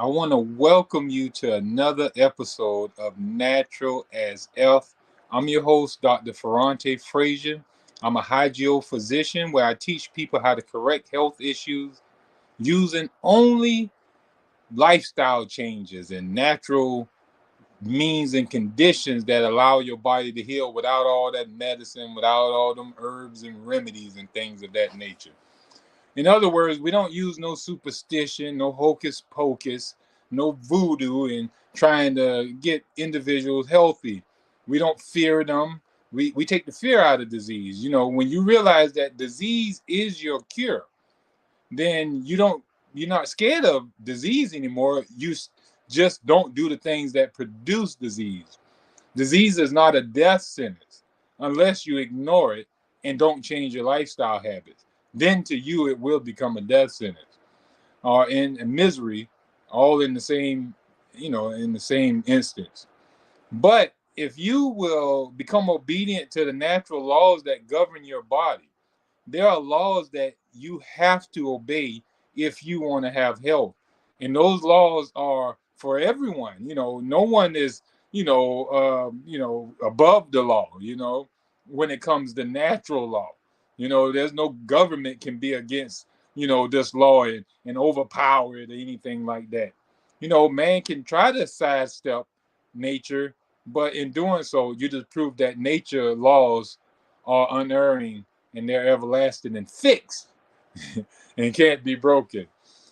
I want to welcome you to another episode of Natural as F. I'm your host, Dr. Ferrante Frazier. I'm a hygio physician where I teach people how to correct health issues using only lifestyle changes and natural means and conditions that allow your body to heal without all that medicine, without all them herbs and remedies and things of that nature. In other words, we don't use no superstition, no hocus pocus, no voodoo in trying to get individuals healthy. We don't fear them. We take the fear out of disease. When you realize that disease is your cure, then you're not scared of disease anymore. Just don't do the things that produce disease. Disease is not a death sentence unless you ignore it and don't change your lifestyle habits. Then to you, it will become a death sentence or in misery, all in the same, in the same instance. But if you will become obedient to the natural laws that govern your body, there are laws that you have to obey if you want to have health. And those laws are for everyone. No one is, above the law, when it comes to natural law. There's no government can be against, this law and overpower it or anything like that. Man can try to sidestep nature, but in doing so, you just prove that nature laws are unerring and they're everlasting and fixed and can't be broken.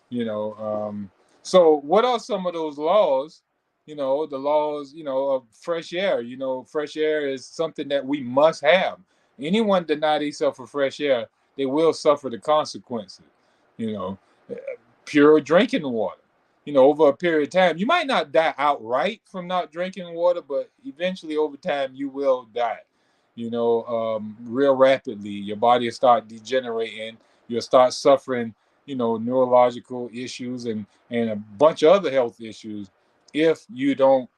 You know, so what are some of those laws? The laws, of fresh air. Fresh air is something that we must have. Anyone deny themselves for fresh air, they will suffer the consequences. You know, pure drinking water. Over a period of time, you might not die outright from not drinking water, but eventually over time you will die. Real rapidly, your body will start degenerating. You'll start suffering, neurological issues and a bunch of other health issues if you don't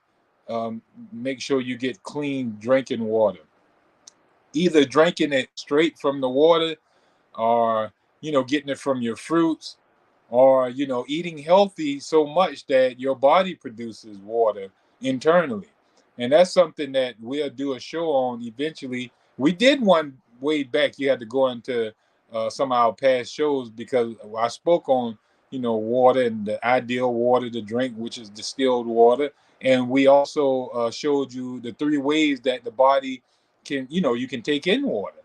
make sure you get clean drinking water. Either drinking it straight from the water or, getting it from your fruits or, eating healthy so much that your body produces water internally. And that's something that we'll do a show on eventually. We did one way back. You had to go into some of our past shows because I spoke on, water and the ideal water to drink, which is distilled water. And we also showed you the three ways that the body can, you can take in water,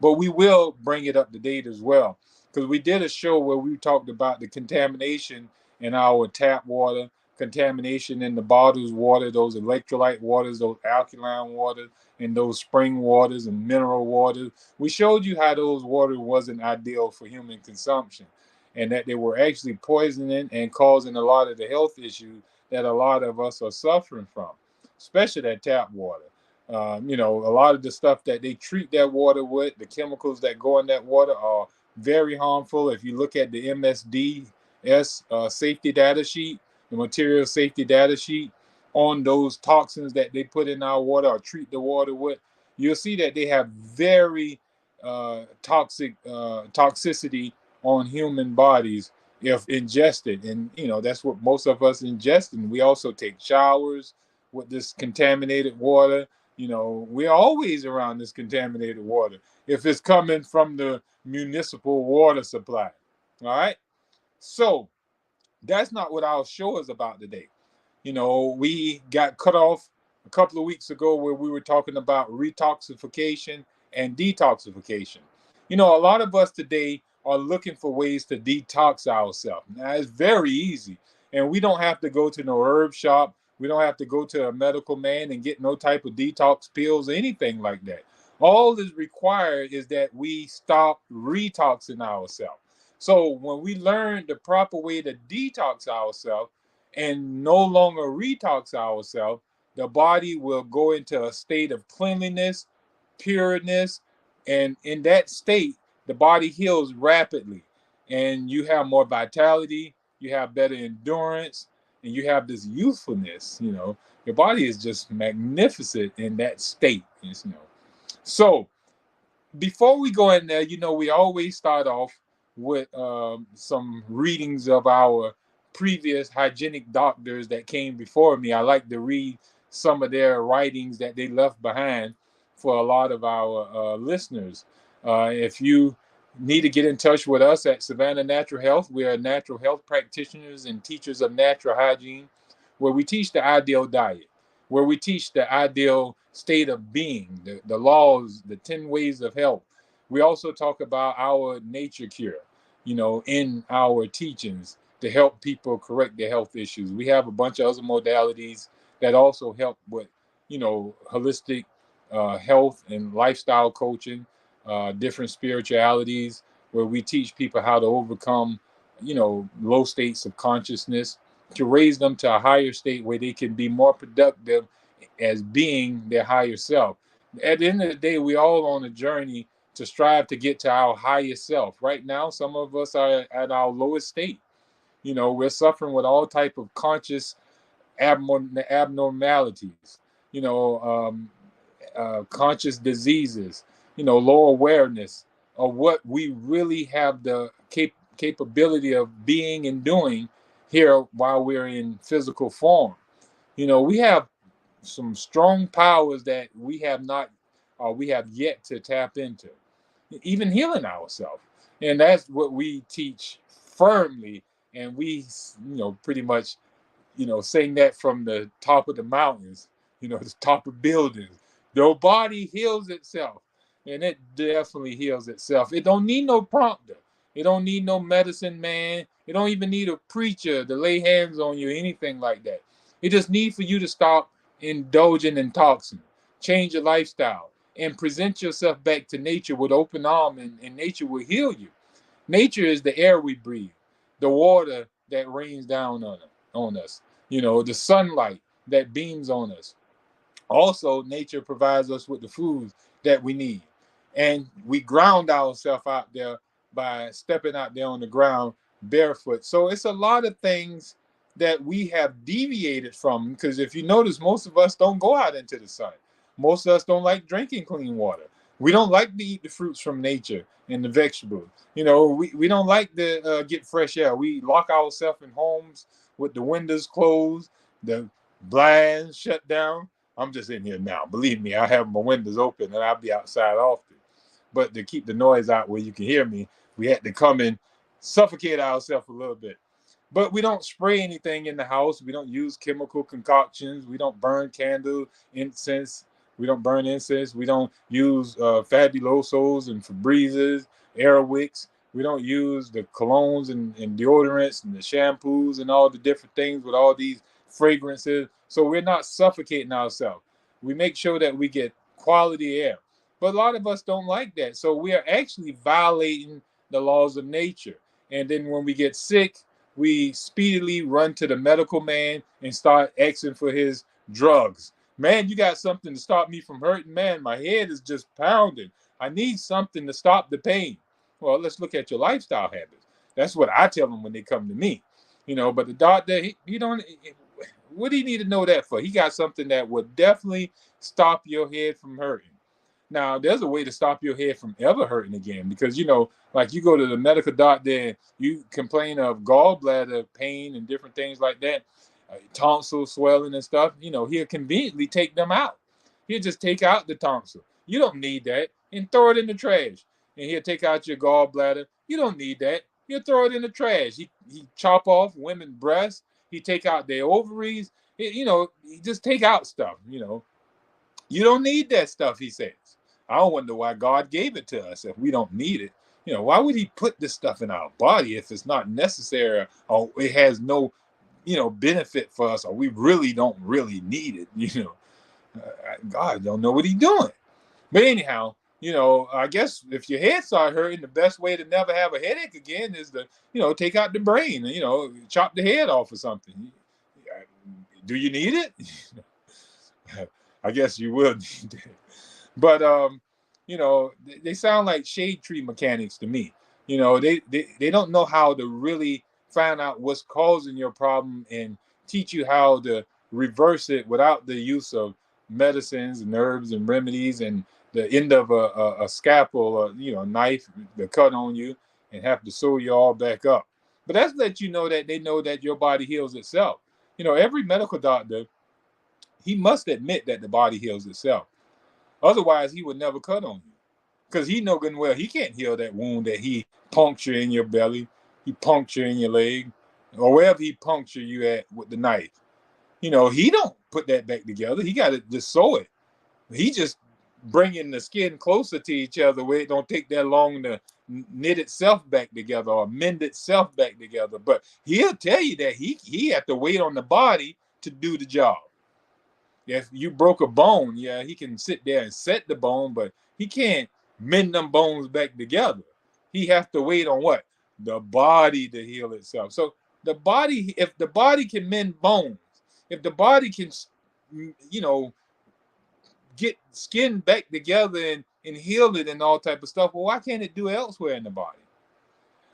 but we will bring it up to date as well because we did a show where we talked about the contamination in our tap water, contamination in the bottles water, those electrolyte waters, those alkaline waters, and those spring waters and mineral waters. We showed you how those waters wasn't ideal for human consumption and that they were actually poisoning and causing a lot of the health issues that a lot of us are suffering from, especially that tap water. A lot of the stuff that they treat that water with, the chemicals that go in that water are very harmful. If you look at the MSDS safety data sheet, the material safety data sheet on those toxins that they put in our water or treat the water with, you'll see that they have very toxicity on human bodies if ingested. And, that's what most of us ingest. And we also take showers with this contaminated water. We're always around this contaminated water if it's coming from the municipal water supply. All right. So that's not what our show is about today. We got cut off a couple of weeks ago where we were talking about retoxification and detoxification. A lot of us today are looking for ways to detox ourselves. Now, it's very easy. And we don't have to go to no herb shop. We don't have to go to a medical man and get no type of detox pills or anything like that. All that's required is that we stop retoxing ourselves. So when we learn the proper way to detox ourselves and no longer retox ourselves, the body will go into a state of cleanliness, pureness, and in that state, the body heals rapidly. And you have more vitality, you have better endurance, and you have this youthfulness. Your body is just magnificent in that state. So before we go in there, we always start off with some readings of our previous hygienic doctors that came before me. I like to read some of their writings that they left behind for a lot of our listeners. If you need to get in touch with us at Savannah Natural Health, we are natural health practitioners and teachers of natural hygiene, where we teach the ideal diet, where we teach the ideal state of being, the laws, the 10 ways of health. We also talk about our nature cure, in our teachings to help people correct their health issues. We have a bunch of other modalities that also help with, holistic health and lifestyle coaching, different spiritualities, where we teach people how to overcome, low states of consciousness to raise them to a higher state where they can be more productive as being their higher self. At the end of the day, we all on a journey to strive to get to our highest self. Right now, some of us are at our lowest state. We're suffering with all type of conscious abnormalities. You know, um, conscious diseases. Low awareness of what we really have the capability of being and doing here while we're in physical form. We have some strong powers that we have not, we have yet to tap into, even healing ourselves. And that's what we teach firmly. And we, pretty much, saying that from the top of the mountains, the top of buildings. Your body heals itself, and it definitely heals itself. It don't need no prompter. It don't need no medicine man. It don't even need a preacher to lay hands on you, anything like that. It just needs for you to stop indulging in toxins, change your lifestyle, and present yourself back to nature with open arms, and nature will heal you. Nature is the air we breathe, the water that rains down on us, the sunlight that beams on us. Also, nature provides us with the foods that we need. And we ground ourselves out there by stepping out there on the ground barefoot. So it's a lot of things that we have deviated from, because if you notice, most of us don't go out into the sun. Most of us don't like drinking clean water. We don't like to eat the fruits from nature and the vegetables. We don't like to get fresh air. We lock ourselves in homes with the windows closed, the blinds shut down. I'm just in here now. Believe me, I have my windows open and I'll be outside often. But to keep the noise out where you can hear me, we had to come and suffocate ourselves a little bit. But we don't spray anything in the house. We don't use chemical concoctions. We don't burn candle, incense. We don't burn incense. We don't use fabulosos and Febrezes, Airwicks. We don't use the colognes and deodorants and the shampoos and all the different things with all these fragrances. So we're not suffocating ourselves. We make sure that we get quality air. But a lot of us don't like that. So we are actually violating the laws of nature. And then when we get sick, we speedily run to the medical man and start asking for his drugs. Man, you got something to stop me from hurting? Man, my head is just pounding. I need something to stop the pain. Well, let's look at your lifestyle habits. That's what I tell them when they come to me. But the doctor, he don't, what do you need to know that for? He got something that would definitely stop your head from hurting. Now, there's a way to stop your head from ever hurting again, because, like you go to the medical doctor and you complain of gallbladder pain and different things like that, tonsil swelling and stuff, he'll conveniently take them out. He'll just take out the tonsil. You don't need that, and throw it in the trash. And he'll take out your gallbladder. You don't need that. He'll throw it in the trash. He chop off women's breasts. He take out their ovaries. He just take out stuff. You don't need that stuff, he says. I wonder why God gave it to us if we don't need it. Why would he put this stuff in our body if it's not necessary, or it has no, benefit for us, or we really don't really need it? God don't know what he's doing. But anyhow, I guess if your head start hurting, the best way to never have a headache again is to, take out the brain and, chop the head off or something. Do you need it? I guess you will need it. But they sound like shade tree mechanics to me. They don't know how to really find out what's causing your problem and teach you how to reverse it without the use of medicines and herbs and remedies and the end of a scalpel or knife to cut on you. and have to sew you all back up. But that's let you know that they know that your body heals itself. Every medical doctor, he must admit that the body heals itself. Otherwise, he would never cut on you, because he know good and well he can't heal that wound that he puncture in your belly, he puncture in your leg, or wherever he puncture you at with the knife. He don't put that back together. He got to just sew it. He just bringing the skin closer to each other where it don't take that long to knit itself back together or mend itself back together. But he'll tell you that he have to wait on the body to do the job. If you broke a bone, yeah, he can sit there and set the bone, but he can't mend them bones back together. He has to wait on what? The body to heal itself. So the body, if the body can mend bones, if the body can, you know, get skin back together and heal it and all type of stuff, well, why can't it do it elsewhere in the body?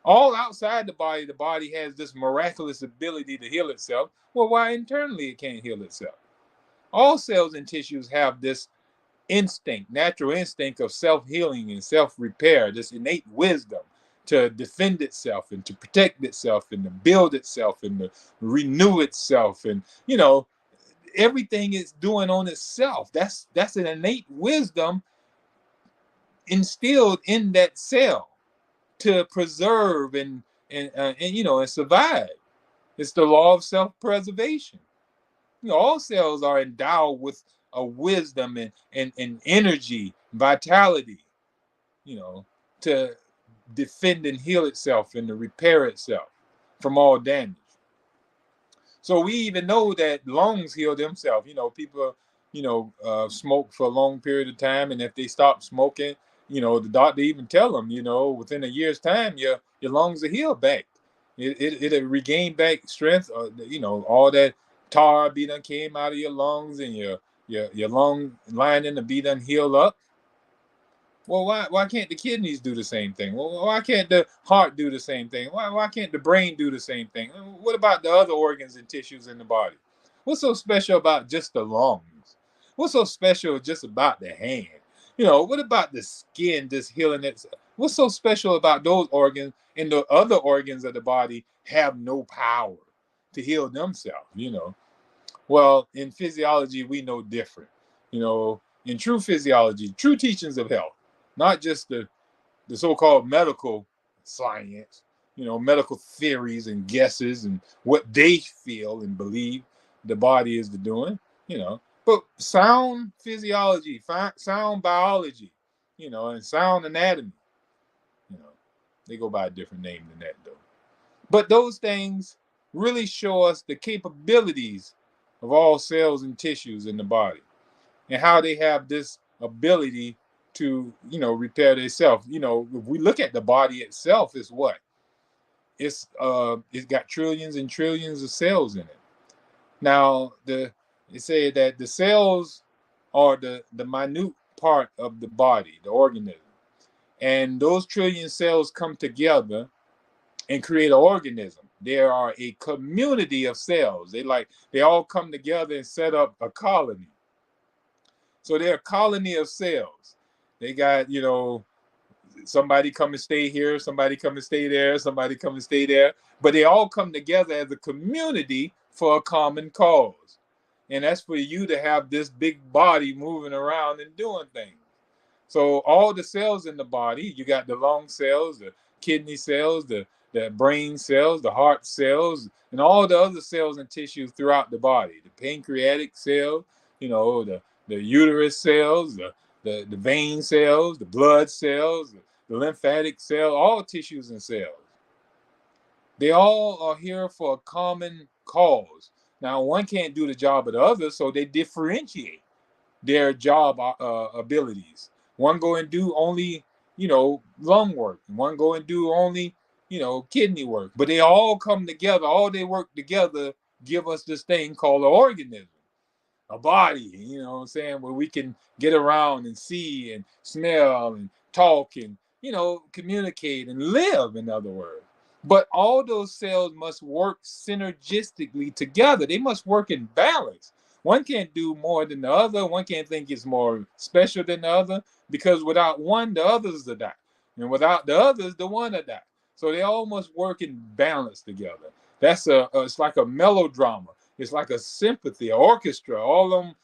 All outside the body has this miraculous ability to heal itself. Well, why internally it can't heal itself? All cells and tissues have this instinct, natural instinct of self-healing and self-repair, this innate wisdom to defend itself and to protect itself and to build itself and to renew itself. And, everything it's doing on itself. That's an innate wisdom instilled in that cell to preserve and survive. It's the law of self-preservation. All cells are endowed with a wisdom and energy, vitality, to defend and heal itself and to repair itself from all damage. So we even know that lungs heal themselves. People, smoke for a long period of time, and if they stop smoking, the doctor even tell them, within a year's time, your lungs will heal back. It'll regain back strength. All that tar be done came out of your lungs, and your lung lining to be done heal up. Well, why can't the kidneys do the same thing? Well, why can't the heart do the same thing? Why can't the brain do the same thing? What about the other organs and tissues in the body? What's so special about just the lungs? What's so special just about the hand? What about the skin just healing it? What's so special about those organs, and the other organs of the body have no power to heal themselves? Well, in physiology, we know different. In true physiology, true teachings of health, not just the so-called medical science, medical theories and guesses and what they feel and believe the body is doing, but sound physiology, sound biology, and sound anatomy, they go by a different name than that though. But those things really show us the capabilities of all cells and tissues in the body and how they have this ability to, repair themselves. If we look at the body itself, is what? It's got trillions and trillions of cells in it. Now, they say that the cells are the minute part of the body, the organism. And those trillion cells come together and create an organism. There are a community of cells. They all come together and set up a colony. So they're a colony of cells. They got, somebody come and stay here, somebody come and stay there, somebody come and stay there. But they all come together as a community for a common cause. And that's for you to have this big body moving around and doing things. So all the cells in the body, you got the lung cells, the kidney cells, the brain cells, the heart cells, and all the other cells and tissues throughout the body. The pancreatic cell, the uterus cells, the vein cells, the blood cells, the lymphatic cell, all tissues and cells. They all are here for a common cause. Now, one can't do the job of the other, so they differentiate their job abilities. One go and do only, lung work. One go and do only, kidney work. But they all come together. All they work together give us this thing called an organism, a body, what I'm saying, where we can get around and see and smell and talk and, communicate and live, in other words. But all those cells must work synergistically together. They must work in balance. One can't do more than the other. One can't think it's more special than the other, because without one, the others will die. And without the others, the one will die. So they almost work in balance together. It's like a melodrama. It's like a symphony, an orchestra, all of them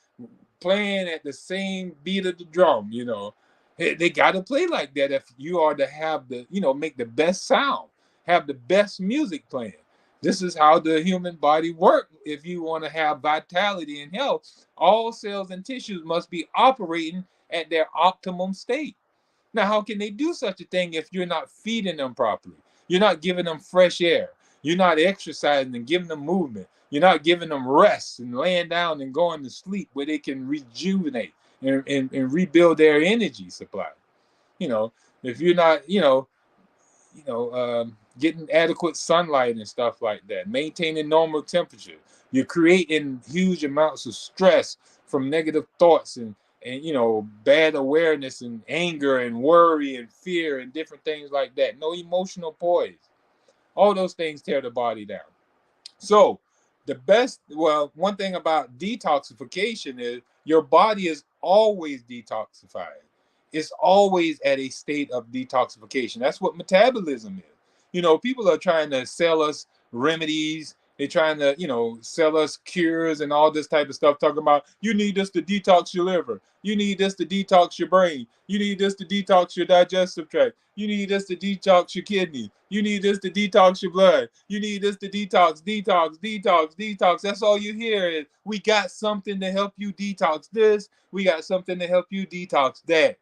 playing at the same beat of the drum, you know. They got to play like that if you are to have the, you know, make the best sound, have the best music playing. This is how the human body works. If you want to have vitality and health, all cells and tissues must be operating at their optimum state. Now, how can they do such a thing if you're not feeding them properly? You're not giving them fresh air. You're not exercising and giving them movement. You're not giving them rest and laying down and going to sleep where they can rejuvenate and rebuild their energy supply. You know, if you're not, getting adequate sunlight and stuff like that, maintaining normal temperature, you're creating huge amounts of stress from negative thoughts and bad awareness and anger and worry and fear and different things like that. No emotional poise. All those things tear the body down. So one thing about detoxification is your body is always detoxifying. It's always at a state of detoxification. That's what metabolism is. People are trying to sell us remedies. They're trying to, sell us cures and all this type of stuff, talking about you need this to detox your liver. You need this to detox your brain. You need this to detox your digestive tract. You need this to detox your kidney. You need this to detox your blood. You need this to detox, detox, detox, detox. That's all you hear is we got something to help you detox this. We got something to help you detox that.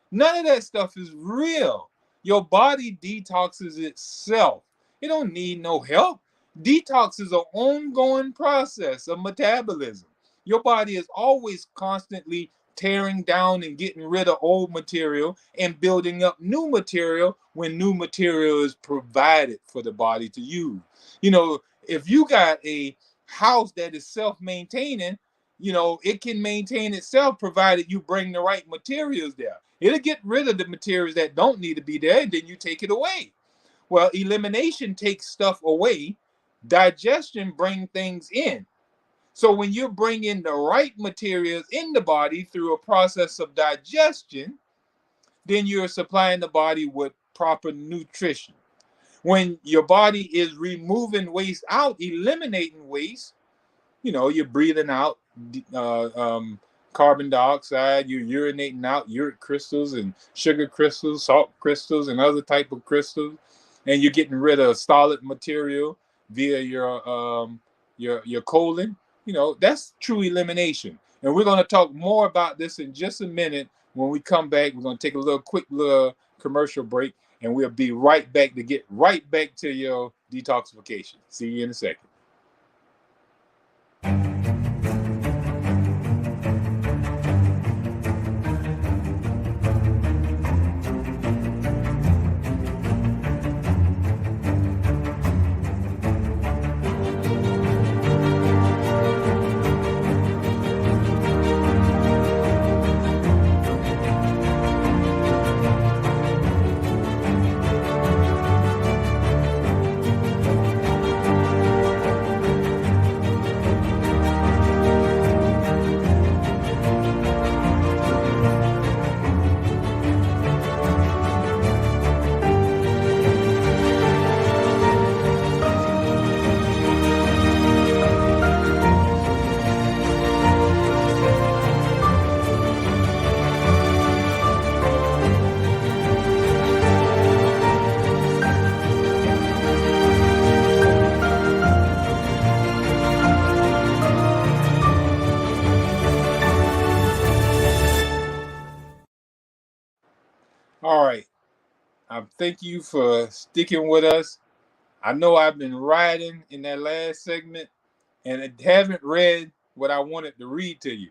None of that stuff is real. Your body detoxes itself. It don't need no help. Detox is an ongoing process of metabolism. Your body is always constantly tearing down and getting rid of old material and building up new material when new material is provided for the body to use. If you got a house that is self-maintaining, it can maintain itself provided you bring the right materials there. It'll get rid of the materials that don't need to be there, and then you take it away. Well, elimination takes stuff away. Digestion brings things in. So when you bring in the right materials in the body through a process of digestion, then you're supplying the body with proper nutrition. When your body is removing waste out, eliminating waste, you're breathing out carbon dioxide, you're urinating out uric crystals and sugar crystals, salt crystals, and other type of crystals, and you're getting rid of solid material via your colon. That's true elimination. And we're going to talk more about this in just a minute. When we come back, we're going to take a quick commercial break, and we'll be right back to get right back to your detoxification. See you in a second. All right. I thank you for sticking with us. I know I've been riding in that last segment and I haven't read what I wanted to read to you.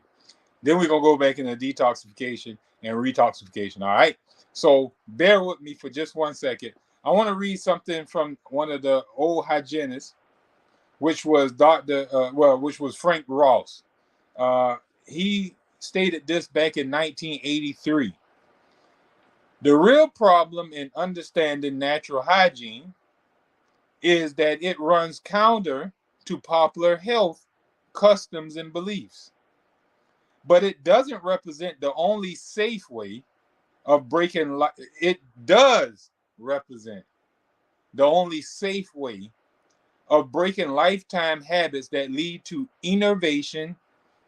Then we're going to go back into detoxification and retoxification. All right. So bear with me for just 1 second. I want to read something from one of the old hygienists, which was which was Frank Ross. He stated this back in 1983. The real problem in understanding natural hygiene is that it runs counter to popular health customs and beliefs. But it doesn't represent the only safe way of breaking life. It does represent the only safe way of breaking lifetime habits that lead to innervation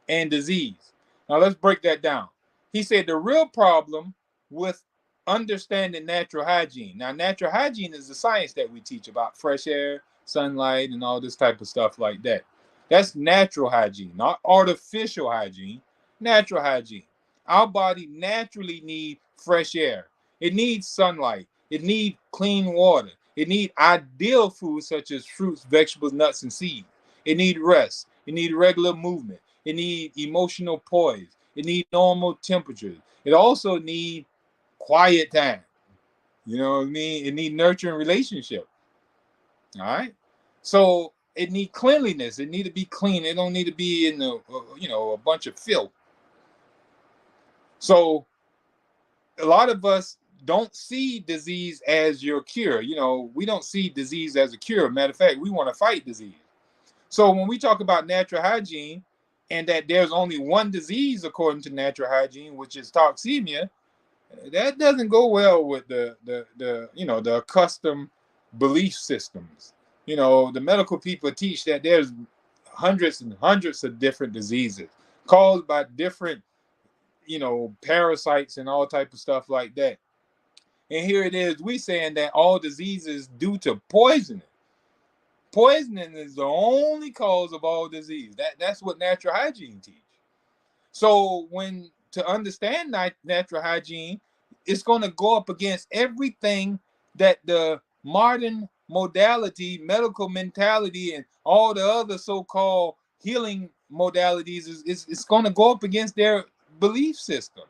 and disease. Now let's break that down. He said the real problem with understanding natural hygiene. Now, natural hygiene is the science that we teach about fresh air, sunlight, and all this type of stuff like that. That's natural hygiene, not artificial hygiene. Natural hygiene. Our body naturally needs fresh air. It needs sunlight. It needs clean water. It needs ideal foods such as fruits, vegetables, nuts, and seeds. It needs rest. It needs regular movement. It needs emotional poise. It needs normal temperatures. It also needs quiet time. You know what I mean? It needs nurturing relationship. All right. So it needs cleanliness. It need to be clean. It don't need to be in a bunch of filth. So a lot of us don't see disease as your cure. We don't see disease as a cure. Matter of fact, we want to fight disease. So when we talk about natural hygiene and that there's only one disease according to natural hygiene, which is toxemia, that doesn't go well with the accustomed belief systems. The medical people teach that there's hundreds and hundreds of different diseases caused by different parasites and all type of stuff like that. And here it is, we saying that all diseases due to poisoning. Poisoning is the only cause of all disease. That's what natural hygiene teach. So when to understand natural hygiene, it's going to go up against everything that the modern modality, medical mentality, and all the other so-called healing modalities is going to go up against their belief system,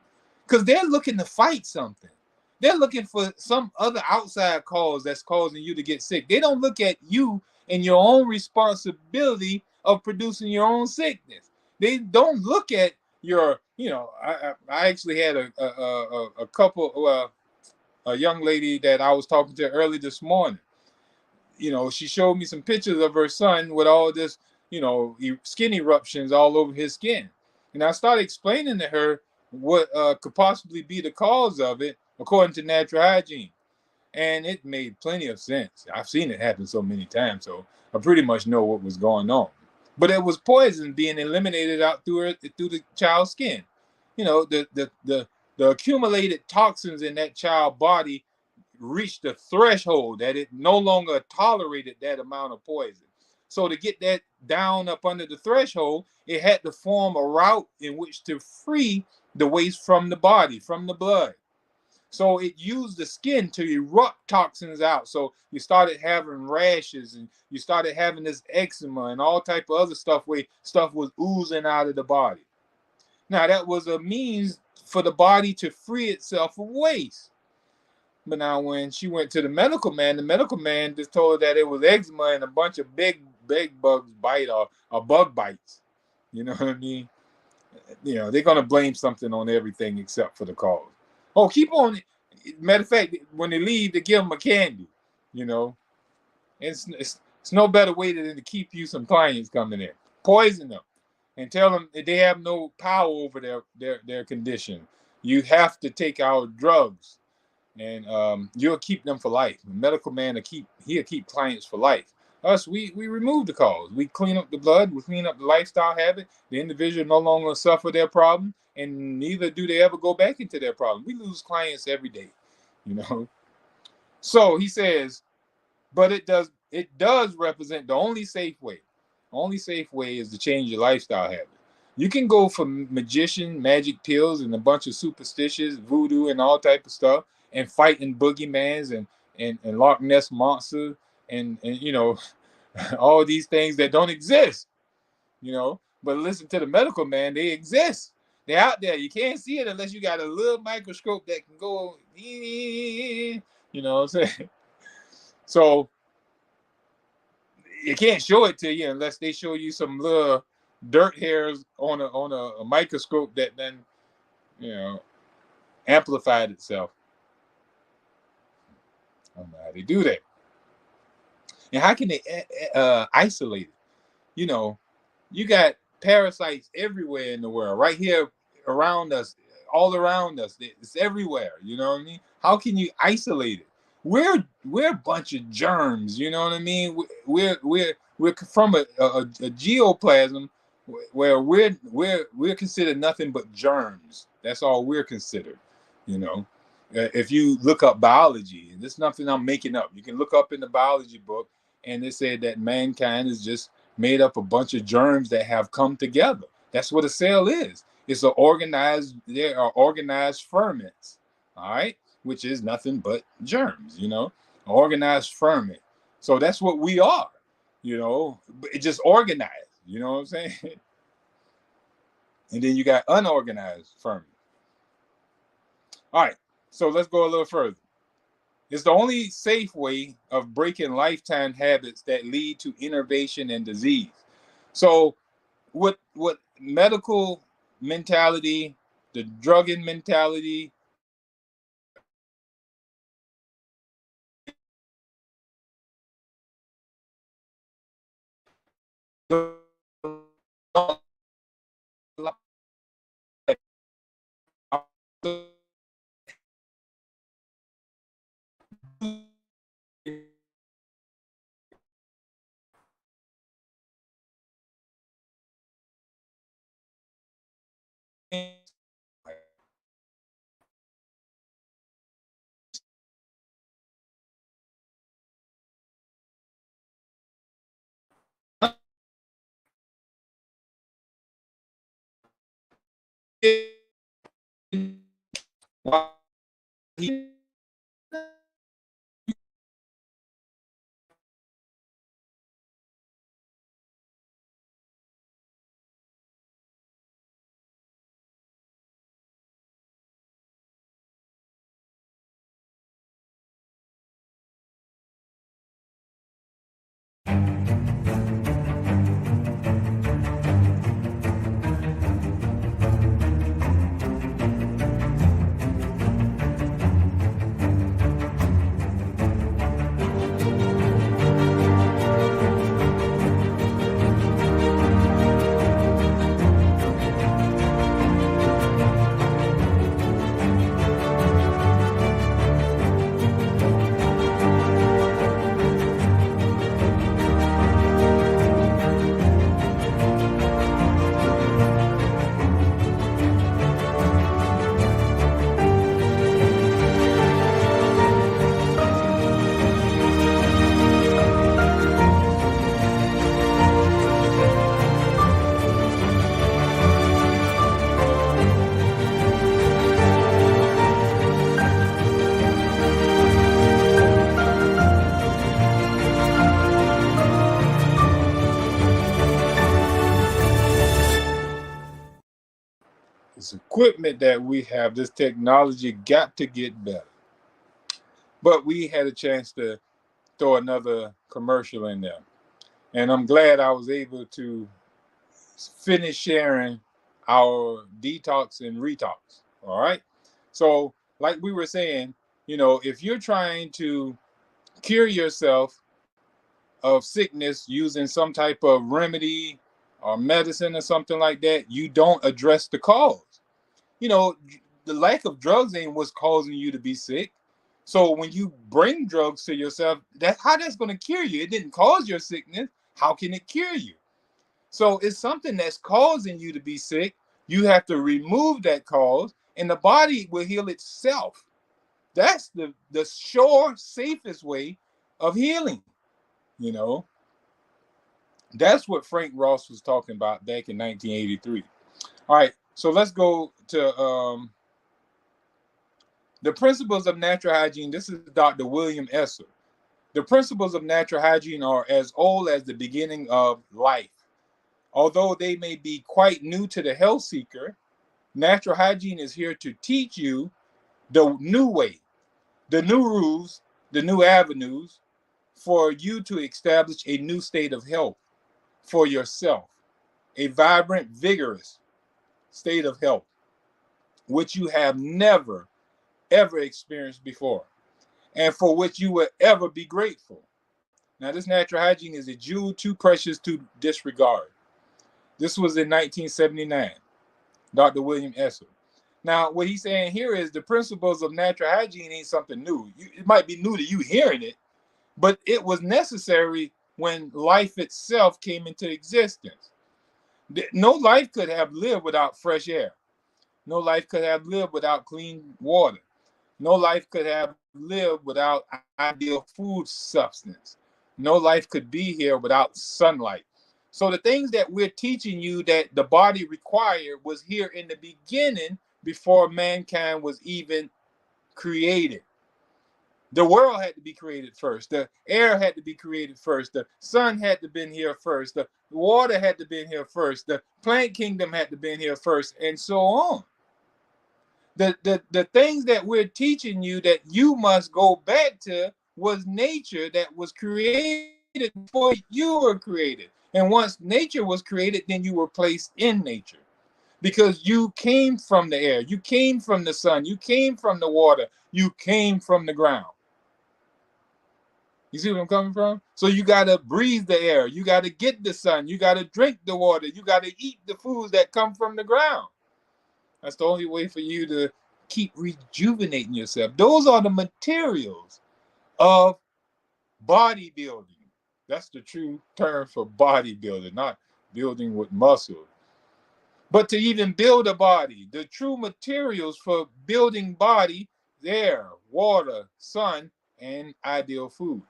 because they're looking to fight something. They're looking for some other outside cause that's causing you to get sick. They don't look at you and your own responsibility of producing your own sickness. They don't look at I actually had a couple, a young lady that I was talking to early this morning. She showed me some pictures of her son with all this, skin eruptions all over his skin. And I started explaining to her what could possibly be the cause of it according to natural hygiene. And it made plenty of sense. I've seen it happen so many times, so I pretty much know what was going on. But it was poison being eliminated out through the child's skin. The accumulated toxins in that child's body reached a threshold that it no longer tolerated that amount of poison. So to get that down up under the threshold, it had to form a route in which to free the waste from the body, from the blood. So it used the skin to erupt toxins out. So you started having rashes, and you started having this eczema and all type of other stuff where stuff was oozing out of the body. Now that was a means for the body to free itself of waste. But now when she went to the medical man just told her that it was eczema and a bunch of big bugs bite or bug bites. You know what I mean? They're gonna blame something on everything except for the cause. Oh, keep on. Matter of fact, when they leave, they give them a candy. It's no better way than to keep you some clients coming in. Poison them and tell them that they have no power over their condition. You have to take our drugs, and you'll keep them for life. The medical man he'll keep clients for life. Us, we remove the cause. We clean up the blood. We clean up the lifestyle habit. The individual no longer suffer their problem, and neither do they ever go back into their problem. We lose clients every day. So he says, but it does represent the only safe way. Only safe way is to change your lifestyle habit. You can go for magician, magic pills, and a bunch of superstitions, voodoo, and all type of stuff, and fighting boogeymans and Loch Ness monsters and all these things that don't exist. But listen to the medical man, they exist. They're out there. You can't see it unless you got a little microscope that can go, you know what I'm saying? So you can't show it to you unless they show you some little dirt hairs on a microscope that then, amplified itself. I don't know how they do that. And how can they isolate it? You got parasites everywhere in the world, right here around us, all around us. It's everywhere. You know what I mean? How can you isolate it? we're a bunch of germs. You know what I mean? We're from a geoplasm where we're considered nothing but germs. That's all we're considered. You know, if you look up biology, and this is nothing I'm making up. You can look up in the biology book, and they said that mankind is just made up a bunch of germs that have come together. That's what a cell is. It's an organized. There are organized ferments. All right, which is nothing but germs. You know, organized ferment. So that's what we are. You know, it just organized. You know what I'm saying? And then you got unorganized ferment. All right, so let's go a little further. It's the only safe way of breaking lifetime habits that lead to innovation and disease. So, what medical mentality, the drugging mentality, this equipment that we have, this technology got to get better. But we had a chance to throw another commercial in there. And I'm glad I was able to finish sharing our detox and retox. All right. So, like we were saying, you know, if you're trying to cure yourself of sickness using some type of remedy or medicine or something like that, you don't address the cause. You know, the lack of drugs ain't what's causing you to be sick. So when you bring drugs to yourself, that's how that's going to cure you. It didn't cause your sickness. How can it cure you? So it's something that's causing you to be sick. You have to remove that cause, and the body will heal itself. That's the sure, safest way of healing. You know, that's what Frank Ross was talking about back in 1983. All right, so let's go to the principles of natural hygiene. This is Dr. William Esser. The principles of natural hygiene are as old as the beginning of life. Although they may be quite new to the health seeker, natural hygiene is here to teach you the new way, the new rules, the new avenues for you to establish a new state of health for yourself, a vibrant, vigorous state of health, which you have never, ever experienced before, and for which you will ever be grateful. Now, this natural hygiene is a jewel too precious to disregard. This was in 1979, Dr. William Esser. Now, what he's saying here is the principles of natural hygiene ain't something new. It might be new to you hearing it, but it was necessary when life itself came into existence. No life could have lived without fresh air. No life could have lived without clean water. No life could have lived without ideal food substance. No life could be here without sunlight. So the things that we're teaching you that the body required was here in the beginning before mankind was even created. The world had to be created first. The air had to be created first. The sun had to been here first. The water had to been here first. The plant kingdom had to been here first, and so on. The things that we're teaching you that you must go back to was nature that was created before you were created. And once nature was created, then you were placed in nature because you came from the air, you came from the sun, you came from the water, you came from the ground. You see what I'm coming from? So you got to breathe the air, you got to get the sun, you got to drink the water, you got to eat the foods that come from the ground. That's the only way for you to keep rejuvenating yourself. Those are the materials of bodybuilding. That's the true term for bodybuilding, not building with muscle. But to even build a body, the true materials for building body, air, water, sun, and ideal food.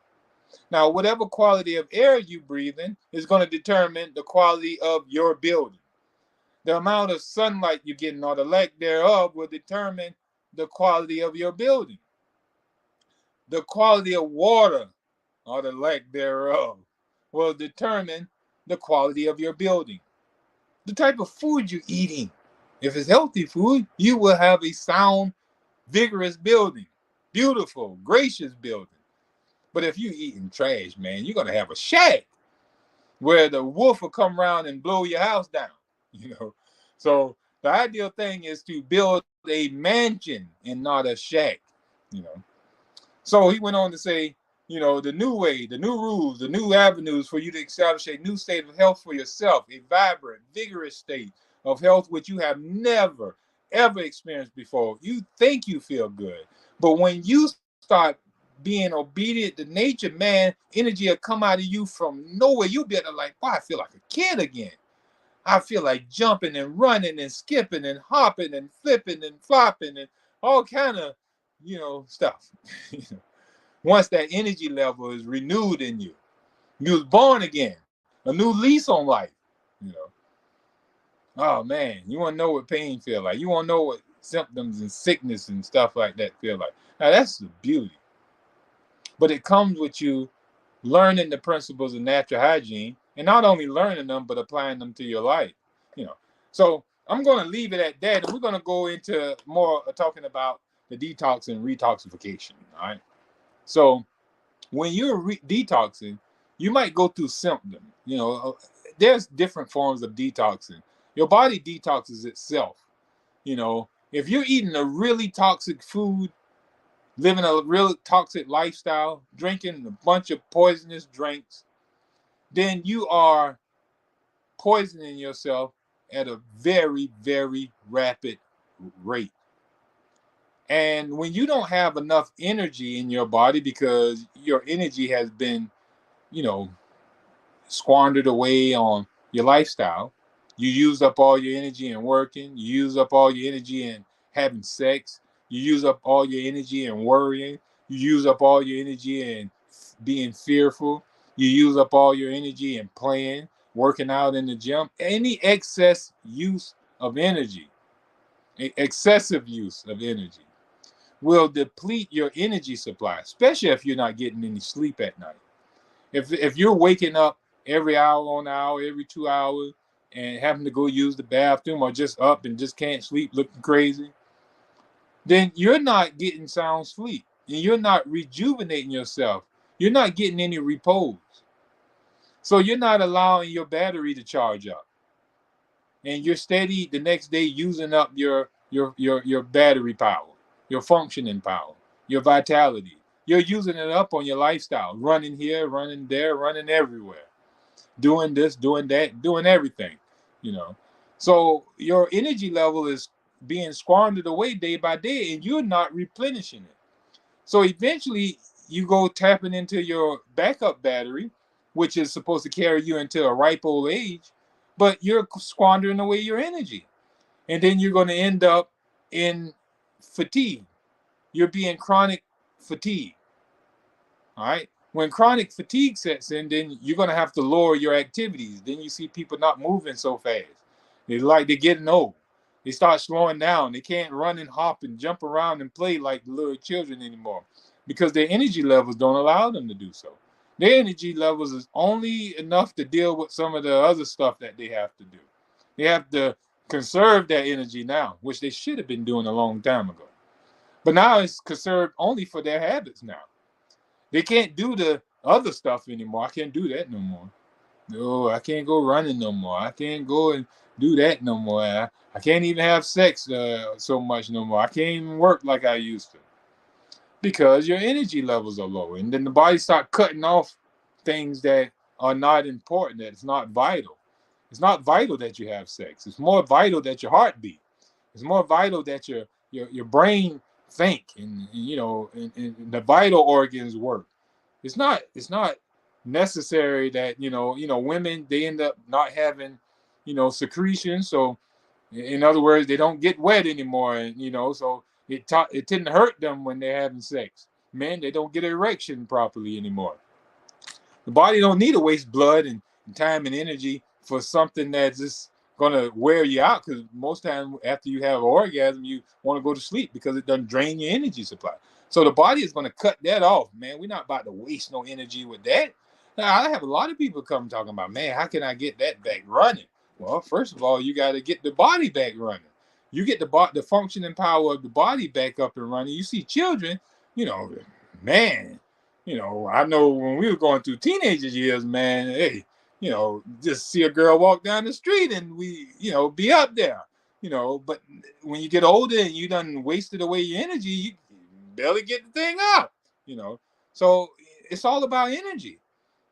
Now, whatever quality of air you breathe in is going to determine the quality of your building. The amount of sunlight you're getting or the lack thereof will determine the quality of your building. The quality of water or the lack thereof will determine the quality of your building. The type of food you're eating. If it's healthy food, you will have a sound, vigorous building. Beautiful, gracious building. But if you're eating trash, man, you're going to have a shack where the wolf will come around and blow your house down, you know. So the ideal thing is to build a mansion and not a shack, you know. So he went on to say, you know, the new way, the new rules, the new avenues for you to establish a new state of health for yourself, a vibrant, vigorous state of health which you have never, ever experienced before. You think you feel good, but when you start being obedient to nature, man, energy will come out of you from nowhere. You'll be like, wow, I feel like a kid again. I feel like jumping and running and skipping and hopping and flipping and flopping and all kind of, you know, stuff. Once that energy level is renewed in you, you was born again, a new lease on life, you know. Oh man, you want to know what pain feel like. You want to know what symptoms and sickness and stuff like that feel like. Now that's the beauty. But it comes with you learning the principles of natural hygiene, and not only learning them, but applying them to your life. You know, so I'm going to leave it at that, and we're going to go into more talking about the detox and retoxification. All right. So when you're detoxing, you might go through symptoms. You know, there's different forms of detoxing. Your body detoxes itself. You know, if you're eating a really toxic food, living a real toxic lifestyle, drinking a bunch of poisonous drinks, then you are poisoning yourself at a very, very rapid rate. And when you don't have enough energy in your body because your energy has been, you know, squandered away on your lifestyle, you use up all your energy in working, you use up all your energy in having sex, you use up all your energy in worrying, you use up all your energy in being fearful, you use up all your energy in playing, working out in the gym. Any excess use of energy, excessive use of energy, will deplete your energy supply, especially if you're not getting any sleep at night. If you're waking up every hour on hour, every 2 hours, and having to go use the bathroom or just up and just can't sleep looking crazy, then you're not getting sound sleep and you're not rejuvenating yourself. You're not getting any repose. So you're not allowing your battery to charge up. And you're steady the next day using up your battery power, your functioning power, your vitality. You're using it up on your lifestyle, running here, running there, running everywhere, doing this, doing that, doing everything, you know. So your energy level is being squandered away day by day, and you're not replenishing it. So eventually, you go tapping into your backup battery, which is supposed to carry you into a ripe old age, but you're squandering away your energy. And then you're going to end up in fatigue. You're being chronic fatigue. All right. When chronic fatigue sets in, then you're going to have to lower your activities. Then you see people not moving so fast. They're getting old. They start slowing down. They can't run and hop and jump around and play like the little children anymore because their energy levels don't allow them to do so. Their energy levels is only enough to deal with some of the other stuff that they have to do. They have to conserve their energy now, which they should have been doing a long time ago. But now it's conserved only for their habits now. They can't do the other stuff anymore. I can't do that no more. No, I can't go running no more. I can't go and do that no more. I can't even have sex so much no more. I can't even work like I used to because your energy levels are low. And then the body start cutting off things that are not important, that it's not vital. It's not vital that you have sex. It's more vital that your heart beat. It's more vital that your brain think and the vital organs work. It's not necessary that women, they end up not having secretion. So in other words, they don't get wet anymore, and so it didn't hurt them when they're having sex. Men, they don't get an erection properly anymore. The body don't need to waste blood and time and energy for something that's just gonna wear you out. Because most time after you have an orgasm, you want to go to sleep because it doesn't drain your energy supply. So the body is gonna cut that off, man. We're not about to waste no energy with that. Now, I have a lot of people come talking about, man, how can I get that back running? Well, first of all, you got to get the body back running. You get the functioning power of the body back up and running. You see children, man, I know when we were going through teenager years, man, hey, just see a girl walk down the street and we, be up there, but when you get older and you done wasted away your energy, you barely get the thing out, So it's all about energy.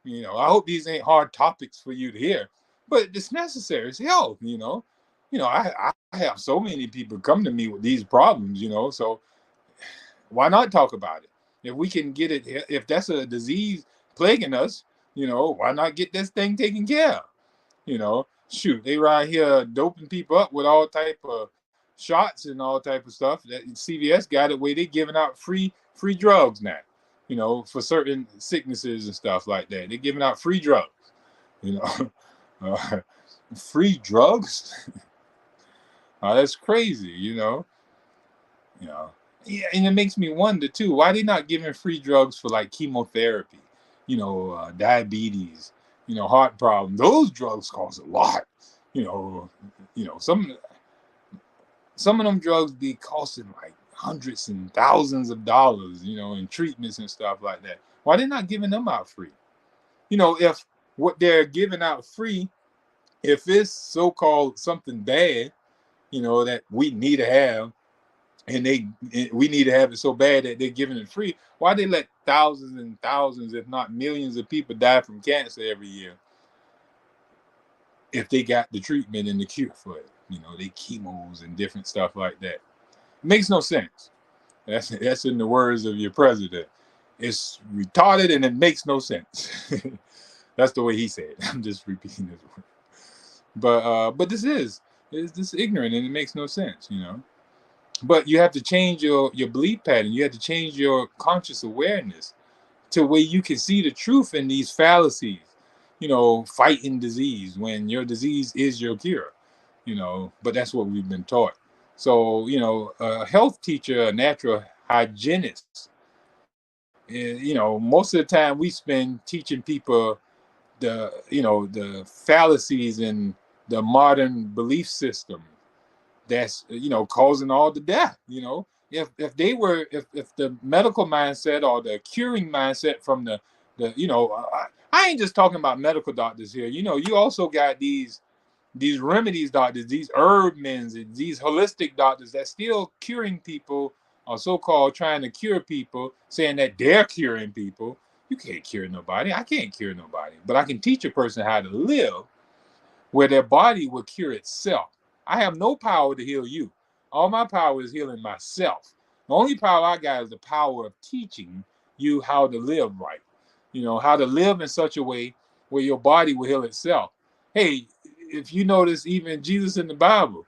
I hope these ain't hard topics for you to hear, but it's necessary. It's health, I have so many people come to me with these problems, so why not talk about it? If we can get it, if that's a disease plaguing us, why not get this thing taken care of? Shoot, they right here doping people up with all type of shots and all type of stuff. That CVS got it where they giving out free drugs now, for certain sicknesses and stuff like that. They're giving out free drugs, you know, uh, free drugs. That's crazy, Yeah, and it makes me wonder too, why they not giving free drugs for like chemotherapy, diabetes, heart problems. Those drugs cost a lot. You know, some of them drugs be costing like hundreds and thousands of dollars, in treatments and stuff like that. Why they not giving them out free? If what they're giving out free, if it's so-called something bad, that we need to have, and we need to have it so bad that they're giving it free, why they let thousands and thousands, if not millions of people die from cancer every year if they got the treatment and the cure for it? They chemos and different stuff like that. It makes no sense. That's in the words of your president. It's retarded and it makes no sense. That's the way he said it. I'm just repeating his word. But this is ignorant and it makes no sense, But you have to change your belief pattern. You have to change your conscious awareness to where you can see the truth in these fallacies, fighting disease when your disease is your cure, but that's what we've been taught. So, a health teacher, a natural hygienist, most of the time we spend teaching people the fallacies in the modern belief system that's causing all the death. If the medical mindset or the curing mindset from the I ain't just talking about medical doctors here. You also got these remedies doctors, these herb men, these holistic doctors that still curing people, or so-called trying to cure people, saying that they're curing people. You can't cure nobody. I can't cure nobody, but I can teach a person how to live where their body will cure itself. I have no power to heal you. All my power is healing myself. The only power I got is the power of teaching you how to live right. How to live in such a way where your body will heal itself. Hey, if you notice, even Jesus in the Bible,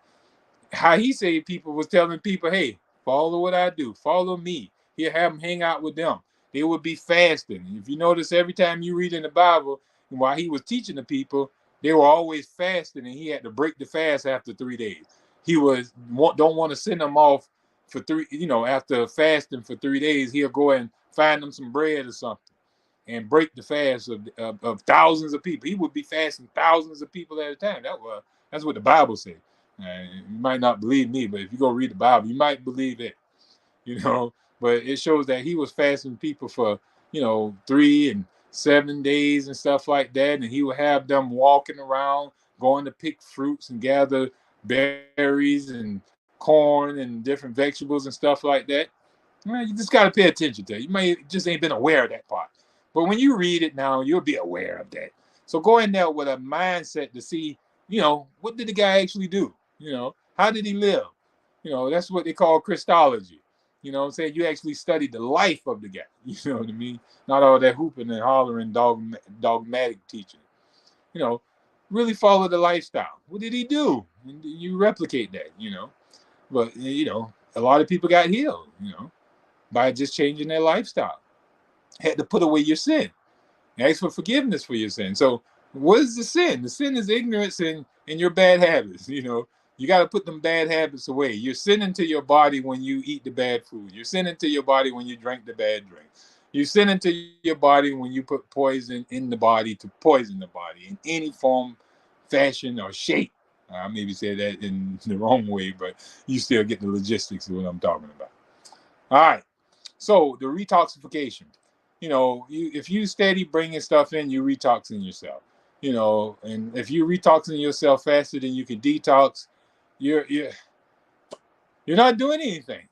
how he saved people was telling people, hey, follow what I do, follow me. He'll have them hang out with them. They would be fasting. If you notice, every time you read in the Bible, while he was teaching the people, they were always fasting, and he had to break the fast after 3 days. He don't want to send them off for after fasting for 3 days. He'll go and find them some bread or something and break the fast of thousands of people. He would be fasting thousands of people at a time. That's what the Bible says. You might not believe me, but if you go read the Bible, you might believe it. But it shows that he was fasting people for 3 and 7 days and stuff like that, and he would have them walking around, going to pick fruits and gather berries and corn and different vegetables and stuff like that. You just got to pay attention to it. You might just ain't been aware of that part. But when you read it now, you'll be aware of that. So go in there with a mindset to see, what did the guy actually do? How did he live? That's what they call Christology. You know what I'm saying? You actually study the life of the guy. You know what I mean? Not all that hooping and hollering dogmatic teaching. Really follow the lifestyle. What did he do? And you replicate that, But, a lot of people got healed, by just changing their lifestyle. Had to put away your sin. Ask for forgiveness for your sin. So what is the sin? The sin is ignorance and your bad habits. You got to put them bad habits away. You're sinning to your body when you eat the bad food. You're sinning to your body when you drink the bad drink. You're sinning to your body when you put poison in the body to poison the body in any form, fashion, or shape. I maybe said that in the wrong way, but you still get the logistics of what I'm talking about. All right. So the retoxification. If you steady bringing stuff in, you retoxing yourself. And if you retoxing yourself faster than you can detox, you're not doing anything.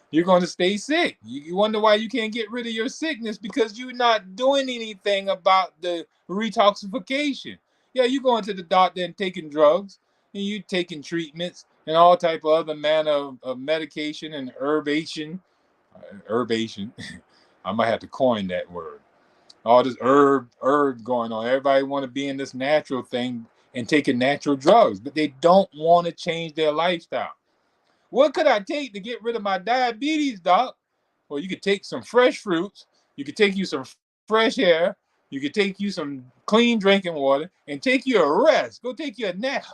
You're going to stay sick. You wonder why you can't get rid of your sickness, because you're not doing anything about the retoxification. Yeah, you're going to the doctor and taking drugs, and you taking treatments and all type of other manner of medication and herbation. I might have to coin that word. All this herb going on. Everybody want to be in this natural thing and taking natural drugs, but they don't want to change their lifestyle. What could I take to get rid of my diabetes, doc? Well, you could take some fresh fruits. You could take you some fresh air. You could take you some clean drinking water and take you a rest. Go take you a nap.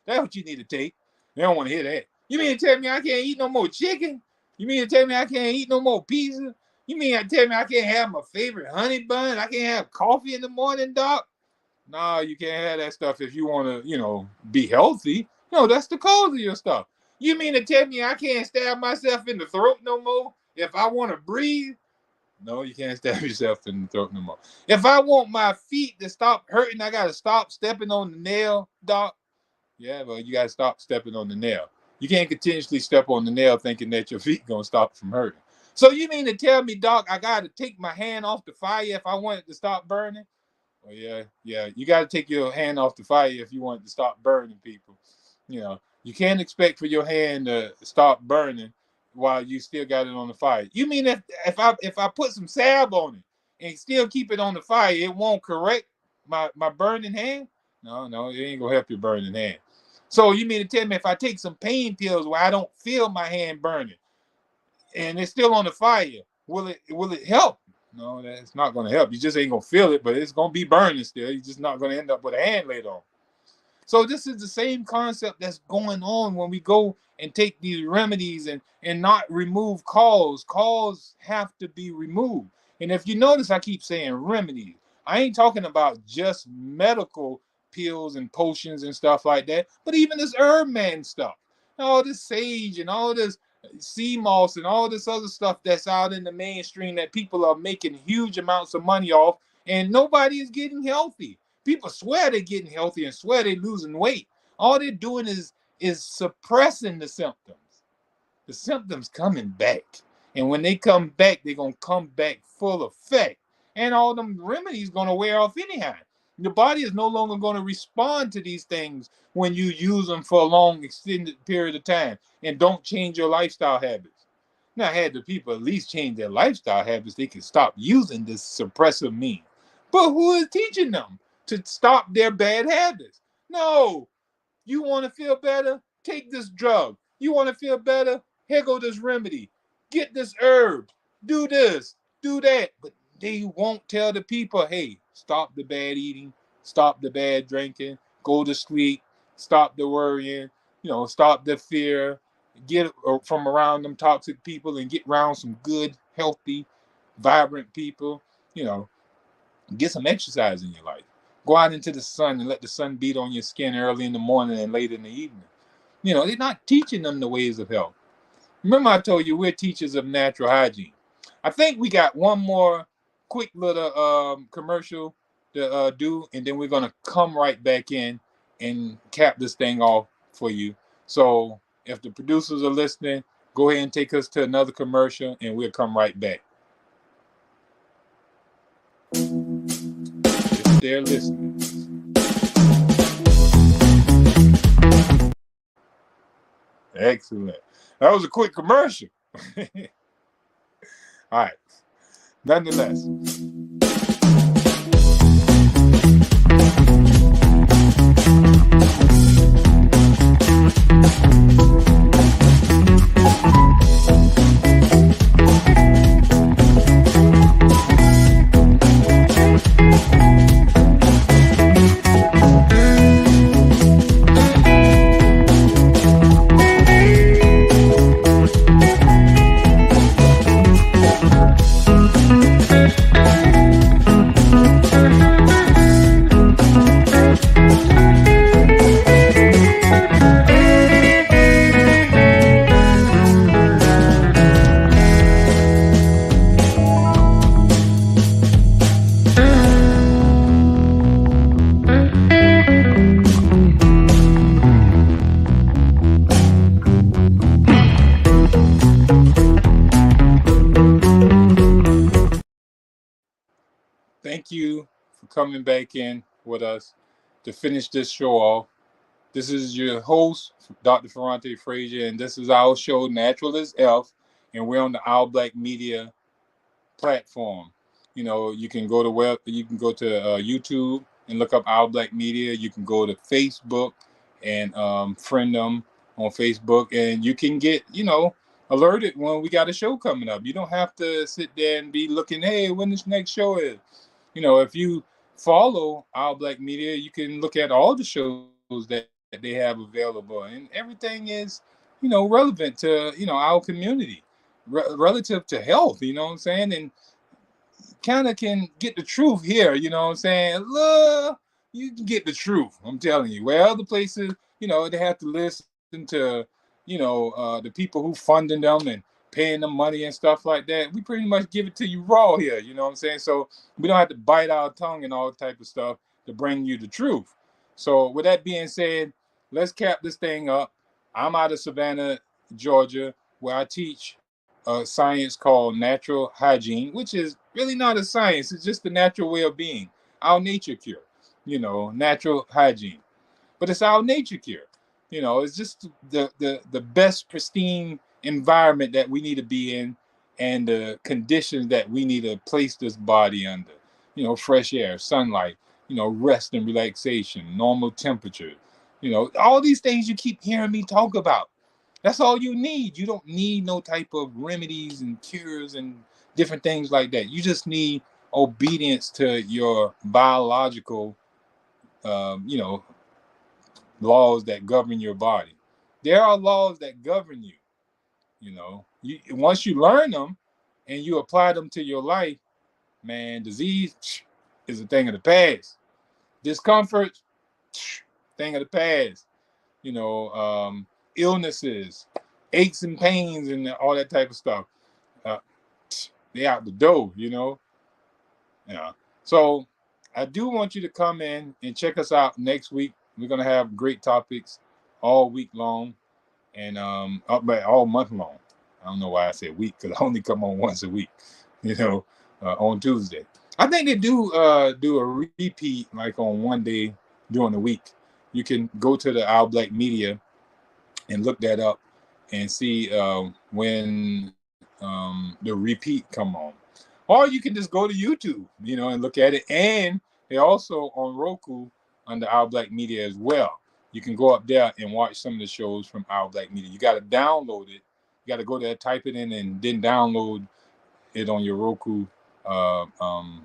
That's what you need to take. They don't want to hear that. You mean to tell me I can't eat no more chicken? You mean to tell me I can't eat no more pizza? You mean to tell me I can't have my favorite honey bun? I can't have coffee in the morning, doc? No, you can't have that stuff if you want to, be healthy. No, that's the cause of your stuff. You mean to tell me I can't stab myself in the throat no more if I want to breathe? No, you can't stab yourself in the throat no more. If I want my feet to stop hurting, I got to stop stepping on the nail, doc. Yeah, well, you got to stop stepping on the nail. You can't continuously step on the nail thinking that your feet going to stop from hurting. So you mean to tell me, doc, I got to take my hand off the fire if I want it to stop burning? Well, yeah. You got to take your hand off the fire if you want it to stop burning, people. You can't expect for your hand to stop burning while you still got it on the fire. You mean if I put some salve on it and still keep it on the fire, it won't correct my burning hand? No, it ain't gonna help your burning hand. So you mean to tell me if I take some pain pills where I don't feel my hand burning and it's still on the fire, will it help? No, that's not gonna help. You just ain't gonna feel it, but it's gonna be burning still. You're just not gonna end up with a hand laid on. So this is the same concept that's going on when we go and take these remedies and not remove cause. Cause have to be removed. And if you notice, I keep saying remedies. I ain't talking about just medical pills and potions and stuff like that, but even this herb man stuff. All this sage and all this sea moss and all this other stuff that's out in the mainstream that people are making huge amounts of money off, and nobody is getting healthy. People swear they're getting healthy and swear they're losing weight. All they're doing is suppressing the symptoms. The symptoms coming back. And when they come back, they're going to come back full effect. And all them remedies going to wear off anyhow. Your body is no longer going to respond to these things when you use them for a long, extended period of time and don't change your lifestyle habits. Now, had the people at least change their lifestyle habits, they could stop using this suppressive means. But who is teaching them to stop their bad habits? No. You want to feel better? Take this drug. You want to feel better? Here go this remedy. Get this herb. Do this. Do that. But they won't tell the people, hey, stop the bad eating, stop the bad drinking, go to sleep, stop the worrying, stop the fear, get from around them toxic people and get around some good, healthy, vibrant people. You know, get some exercise in your life. Go out into the sun and let the sun beat on your skin early in the morning and late in the evening. They're not teaching them the ways of health. Remember, I told you we're teachers of natural hygiene. I think we got one more quick little commercial to do, and then we're going to come right back in and cap this thing off for you. So if the producers are listening, go ahead and take us to another commercial, and we'll come right back. If they're listening. Excellent. That was a quick commercial. All right. Nonetheless. Thank you for coming back in with us to finish this show off. This is your host, Dr. Ferrante Frazier, and this is our show, Natural as Elf, and we're on the Our Black Media platform. You can go to YouTube and look up Our Black Media. You can go to Facebook and friend them on Facebook, and you can get alerted when we got a show coming up. You don't have to sit there and be looking, hey, when this next show is. If you follow Our Black Media, you can look at all the shows that they have available, and everything is relevant to our community, relative to health. You know what I'm saying? And kind of can get the truth here. You know what I'm saying? Look, you can get the truth. I'm telling you. Where other places, they have to listen to the people who funding them and paying them money and stuff like that. We pretty much give it to you raw here. You know what I'm saying? So we don't have to bite our tongue and all type of stuff to bring you the truth. So with that being said, let's cap this thing up. I'm out of Savannah, Georgia, where I teach a science called natural hygiene, which is really not a science. It's just the natural way of being, our nature cure, natural hygiene. But it's our nature cure. It's just the best pristine environment that we need to be in, and the conditions that we need to place this body under. Fresh air, sunlight, rest and relaxation, normal temperature. All these things you keep hearing me talk about. That's all you need. You don't need no type of remedies and cures and different things like that. You just need obedience to your biological, laws that govern your body. There are laws that govern you. Once you learn them and you apply them to your life, man, disease is a thing of the past. Discomfort, thing of the past. Illnesses, aches and pains, and all that type of stuff. Uh, they out the door. Yeah. So I do want you to come in and check us out next week. We're gonna have great topics all week long, and all month long. I don't know why I said week, because I only come on once a week, on Tuesday. I think they do a repeat like on one day during the week. You can go to the Our Black Media and look that up and see when the repeat come on. Or you can just go to YouTube, and look at it. And they're also on Roku under Our Black Media as well. You can go up there and watch some of the shows from Our Black Media. You got to download it. You got to go there, type it in, and then download it on your Roku, on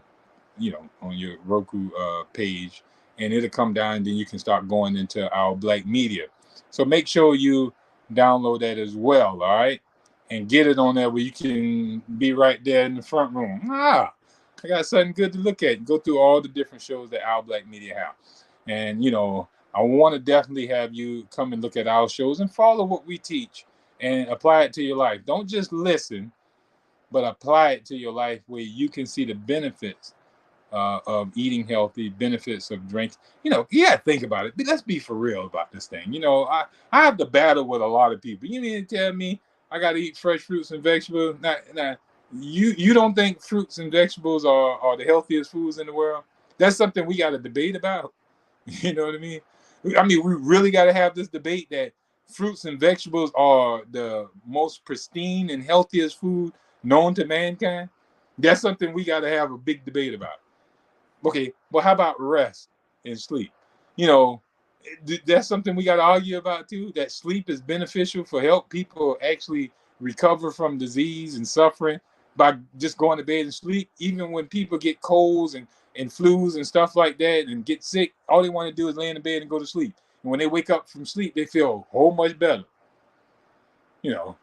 your Roku page, and it'll come down. And then you can start going into Our Black Media. So make sure you download that as well. All right, and get it on there where you can be right there in the front room. I got something good to look at. Go through all the different shows that Our Black Media have, and I want to definitely have you come and look at our shows and follow what we teach and apply it to your life. Don't just listen, but apply it to your life where you can see the benefits of eating healthy, benefits of drink. Yeah, think about it. Let's be for real about this thing. I have to battle with a lot of people. You mean to tell me I got to eat fresh fruits and vegetables? Now, you don't think fruits and vegetables are the healthiest foods in the world? That's something we got to debate about. You know what I mean? I mean, we really got to have this debate that fruits and vegetables are the most pristine and healthiest food known to mankind. That's something we got to have a big debate about. Okay, well, how about rest and sleep? You know, that's something we got to argue about too. That sleep is beneficial for help people actually recover from disease and suffering by just going to bed and sleep. Even when people get colds and flus and stuff like that and get sick, all they want to do is lay in the bed and go to sleep. And when they wake up from sleep, they feel a whole much better. You know,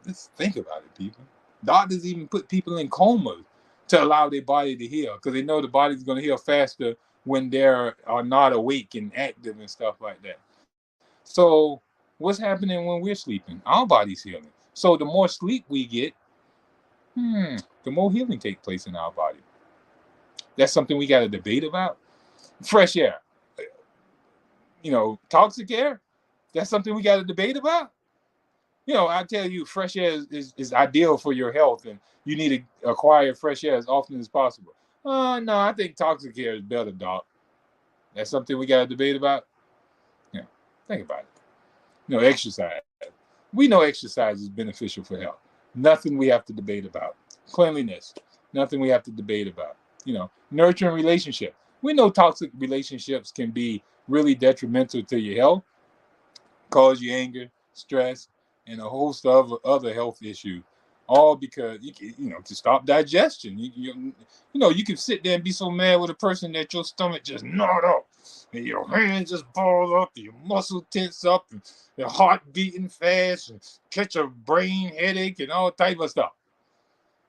let's think about it, people. Doctors even put people in comas to allow their body to heal because they know the body's going to heal faster when they are not awake and active and stuff like that. So, what's happening when we're sleeping? Our body's healing. So, the more sleep we get, the more healing takes place in our body. That's something we got to debate about. Fresh air, toxic air. That's something we got to debate about. I tell you, fresh air is ideal for your health, and you need to acquire fresh air as often as possible. No, I think toxic air is better, doc. That's something we got to debate about. Yeah, think about it. Exercise. We know exercise is beneficial for health. Nothing we have to debate about. Cleanliness. Nothing we have to debate about. Nurturing relationship. We know toxic relationships can be really detrimental to your health, cause you anger, stress, and a host of other health issues. All because to stop digestion. You can sit there and be so mad with a person that your stomach just gnawed up, and your hands just ball up, and your muscle tense up, and your heart beating fast, and catch a brain headache, and all type of stuff.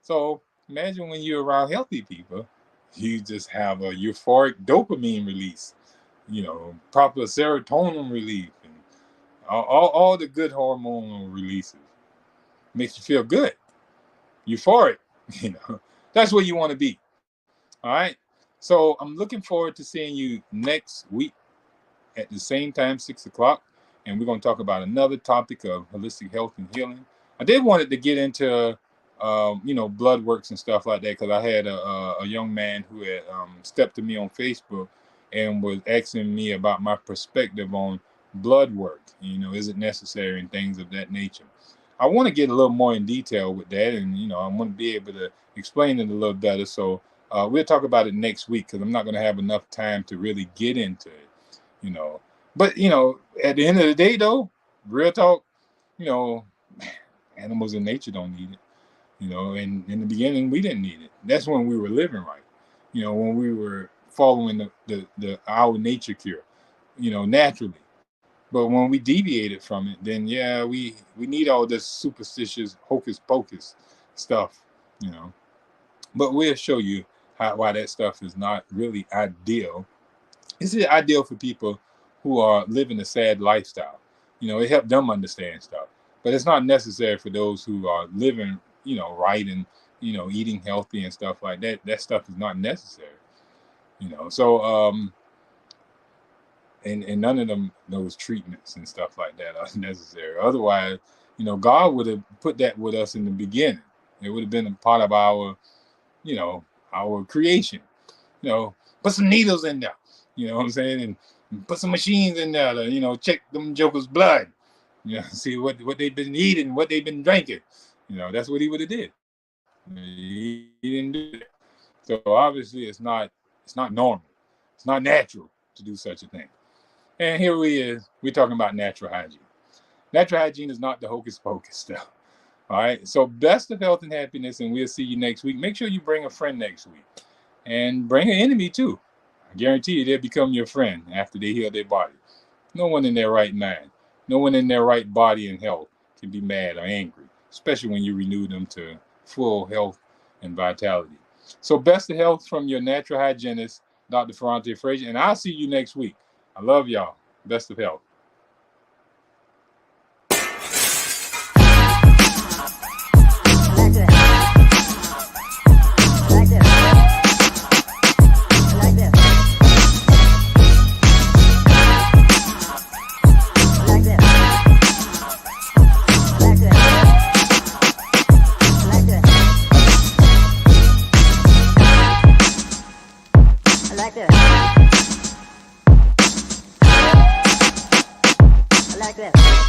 So imagine when you're around healthy people, you just have a euphoric dopamine release, proper serotonin relief, and all the good hormonal releases. Makes you feel good, euphoric. You know, that's where you want to be. All right. So I'm looking forward to seeing you next week at the same time, 6 o'clock, and we're going to talk about another topic of holistic health and healing. I did wanted to get into, blood works and stuff like that because I had a young man who had stepped to me on Facebook and was asking me about my perspective on blood work. Is it necessary and things of that nature. I want to get a little more in detail with that, and I want to be able to explain it a little better. So we'll talk about it next week because I'm not going to have enough time to really get into it. you know. But at the end of the day, though, real talk, you know, animals in nature don't need it. And in the beginning, we didn't need it. That's when we were living right. When we were following the our nature cure, naturally. But when we deviated from it, then yeah, we need all this superstitious hocus pocus stuff, you know. But we'll show you why that stuff is not really ideal. It's ideal for people who are living a sad lifestyle. It helps them understand stuff. But it's not necessary for those who are living, right, and eating healthy and stuff like that. That stuff is not necessary. So and none of them those treatments and stuff like that are necessary. Otherwise, God would have put that with us in the beginning. It would have been a part of our, our creation. You know, put some needles in there. You know what I'm saying? And put some machines in there to, check them jokers' blood. See what they've been eating, what they've been drinking. That's what he would have did. He didn't do that. So obviously it's not normal. It's not natural to do such a thing. And here we're talking about natural hygiene. Natural hygiene is not the hocus pocus stuff. All right. So best of health and happiness, and we'll see you next week. Make sure you bring a friend next week. And bring an enemy too. I guarantee you they'll become your friend after they heal their body. No one in their right mind, no one in their right body and health can be mad or angry, especially when you renew them to full health and vitality. So best of health from your natural hygienist, Dr. Ferrante Frazier, and I'll see you next week. I love y'all. Best of health. Like this.